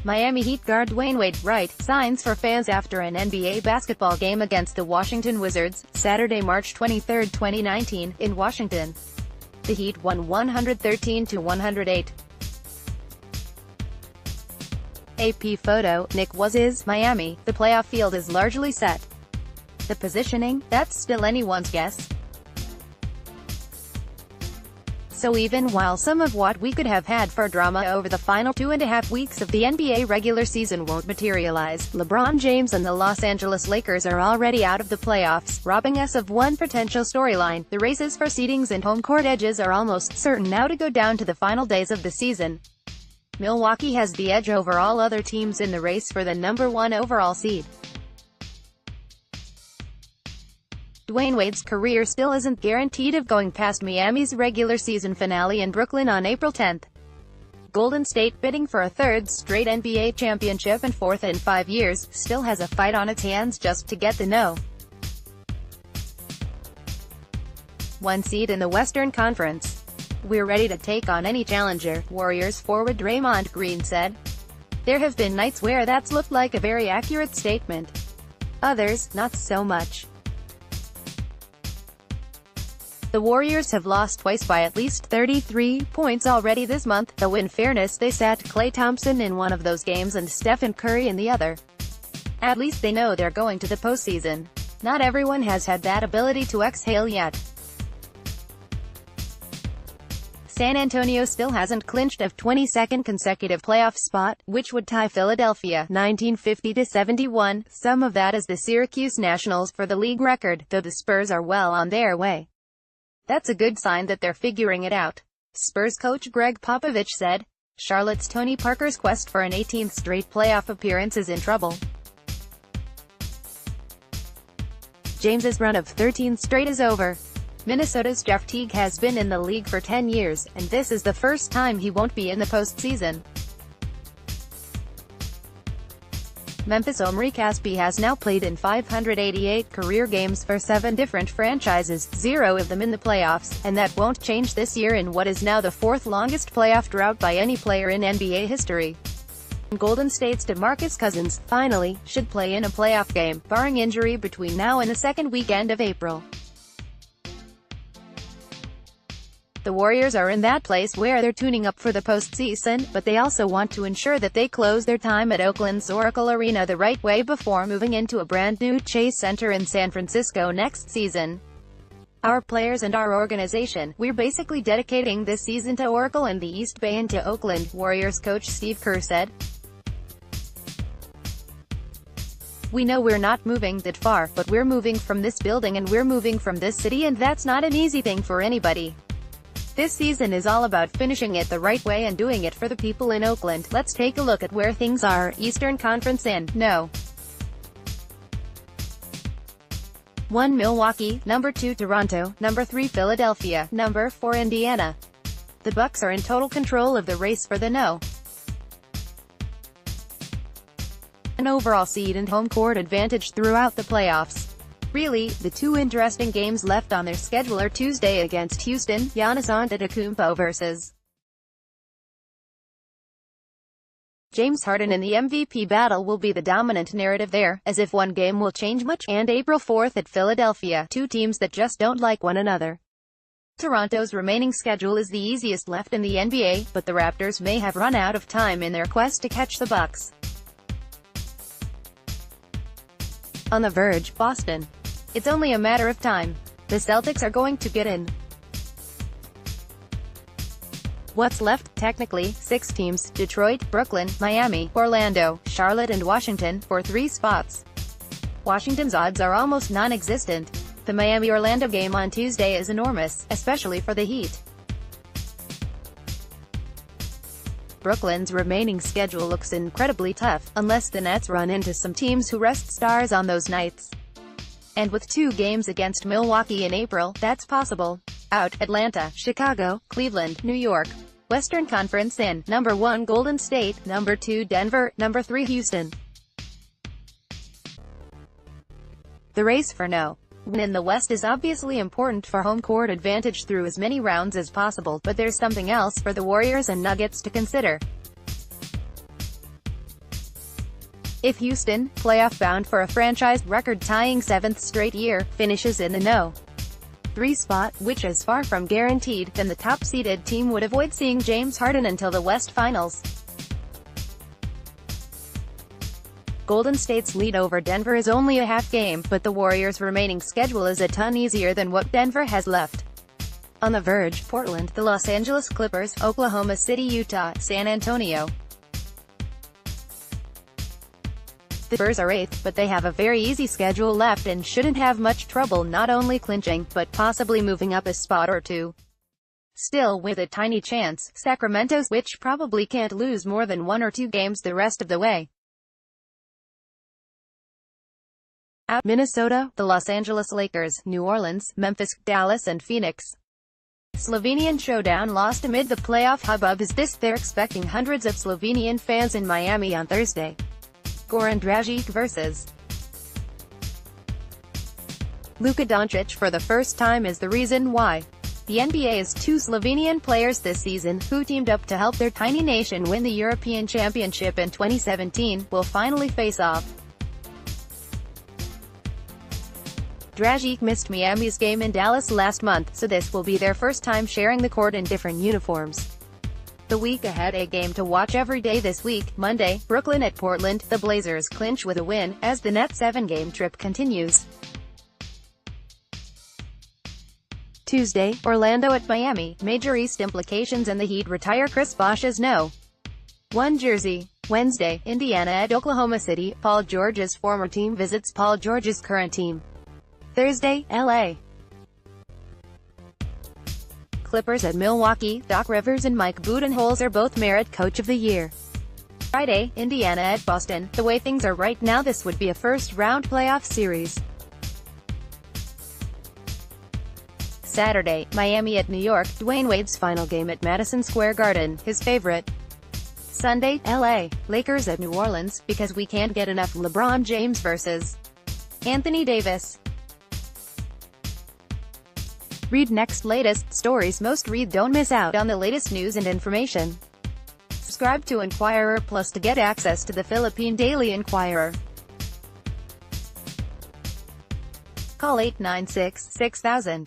Miami Heat guard Dwyane Wade, right, signs for fans after an NBA basketball game against the Washington Wizards, Saturday, March 23, 2019, in Washington. The Heat won 113-108. AP photo, Nick was Miami, the playoff field is largely set. The positioning, that's still anyone's guess. So even while some of what we could have had for drama over the final 2.5 weeks of the NBA regular season won't materialize, LeBron James and the Los Angeles Lakers are already out of the playoffs, robbing us of one potential storyline. The races for seedings and home court edges are almost certain now to go down to the final days of the season. Milwaukee has the edge over all other teams in the race for the #1 overall seed. Dwyane Wade's career still isn't guaranteed of going past Miami's regular season finale in Brooklyn on April 10. Golden State, bidding for a third straight NBA championship and fourth in 5 years, still has a fight on its hands just to get the #1 seed in the Western Conference. "We're ready to take on any challenger," Warriors forward Draymond Green said. "There have been nights where that's looked like a very accurate statement. Others, not so much. The Warriors have lost twice by at least 33 points already this month, though in fairness they sat Klay Thompson in one of those games and Stephen Curry in the other. At least they know they're going to the postseason. Not everyone has had that ability to exhale yet." San Antonio still hasn't clinched a 22nd consecutive playoff spot, which would tie Philadelphia, 1950-71, some of that is the Syracuse Nationals for the league record, though the Spurs are well on their way. "That's a good sign that they're figuring it out," Spurs coach Greg Popovich said. Charlotte's Tony Parker's quest for an 18th straight playoff appearance is in trouble. James's run of 13 straight is over. Minnesota's Jeff Teague has been in the league for 10 years, and this is the first time he won't be in the postseason. Memphis' Omri Caspi has now played in 588 career games for 7 different franchises, 0 of them in the playoffs, and that won't change this year in what is now the 4th longest playoff drought by any player in NBA history. Golden State's DeMarcus Cousins, finally, should play in a playoff game, barring injury between now and the second weekend of April. The Warriors are in that place where they're tuning up for the postseason, but they also want to ensure that they close their time at Oakland's Oracle Arena the right way before moving into a brand-new Chase Center in San Francisco next season. "Our players and our organization, we're basically dedicating this season to Oracle and the East Bay and to Oakland," Warriors coach Steve Kerr said. "We know we're not moving that far, but we're moving from this building and we're moving from this city, and that's not an easy thing for anybody. This season is all about finishing it the right way and doing it for the people in Oakland. Let's take a look at where things are. Eastern Conference in No. 1 Milwaukee, number 2 Toronto, number 3 Philadelphia, number 4 Indiana. The Bucks are in total control of the race for the an overall seed and home court advantage throughout the playoffs. Really, the 2 interesting games left on their schedule are Tuesday against Houston, Giannis Antetokounmpo vs. James Harden in the MVP battle will be the dominant narrative there, as if one game will change much, and April 4th at Philadelphia, 2 teams that just don't like one another. Toronto's remaining schedule is the easiest left in the NBA, but the Raptors may have run out of time in their quest to catch the Bucks. On the verge, Boston. It's only a matter of time. The Celtics are going to get in. What's left? Technically, 6 teams: Detroit, Brooklyn, Miami, Orlando, Charlotte and Washington, for 3 spots. Washington's odds are almost non-existent. The Miami-Orlando game on Tuesday is enormous, especially for the Heat. Brooklyn's remaining schedule looks incredibly tough, unless the Nets run into some teams who rest stars on those nights. And with 2 games against Milwaukee in April, that's possible. Out, Atlanta, Chicago, Cleveland, New York. Western Conference in, number 1 Golden State, number 2 Denver, number 3 Houston. The race for #1 in the West is obviously important for home court advantage through as many rounds as possible, but there's something else for the Warriors and Nuggets to consider. If Houston, playoff-bound for a franchise record-tying 7th straight year, finishes in the No. 3 spot, which is far from guaranteed, then the top-seeded team would avoid seeing James Harden until the West Finals. Golden State's lead over Denver is only a half game, but the Warriors' remaining schedule is a ton easier than what Denver has left. On the verge, Portland, the Los Angeles Clippers, Oklahoma City, Utah, San Antonio. The Spurs are 8th, but they have a very easy schedule left and shouldn't have much trouble not only clinching, but possibly moving up a spot or two. Still, with a tiny chance, Sacramento's, which probably can't lose more than 1 or 2 games the rest of the way. Out: Minnesota, the Los Angeles Lakers, New Orleans, Memphis, Dallas and Phoenix. Slovenian showdown lost amid the playoff hubbub. Is this? They're expecting hundreds of Slovenian fans in Miami on Thursday. Goran Dragic vs. Luka Doncic for the first time is the reason why. The NBA's 2 Slovenian players this season, who teamed up to help their tiny nation win the European Championship in 2017, will finally face off. Dragic missed Miami's game in Dallas last month, so this will be their first time sharing the court in different uniforms. The week ahead, a game to watch every day this week. Monday, Brooklyn at Portland. The Blazers clinch with a win, as the Nets' 7-game trip continues. Tuesday, Orlando at Miami. Major East implications and the Heat retire Chris Bosh's No. 1 jersey. Wednesday, Indiana at Oklahoma City. Paul George's former team visits Paul George's current team. Thursday, LA. Clippers at Milwaukee. Doc Rivers and Mike Budenholzer both merit Coach of the Year. Friday, Indiana at Boston. The way things are right now, this would be a first-round playoff series. Saturday, Miami at New York. Dwyane Wade's final game at Madison Square Garden, his favorite. Sunday, LA. Lakers at New Orleans, because we can't get enough LeBron James vs. Anthony Davis. Read next. Latest stories most read. Don't miss out on the latest news and information. Subscribe to Inquirer Plus to get access to the Philippine Daily Inquirer. Call 896-6000.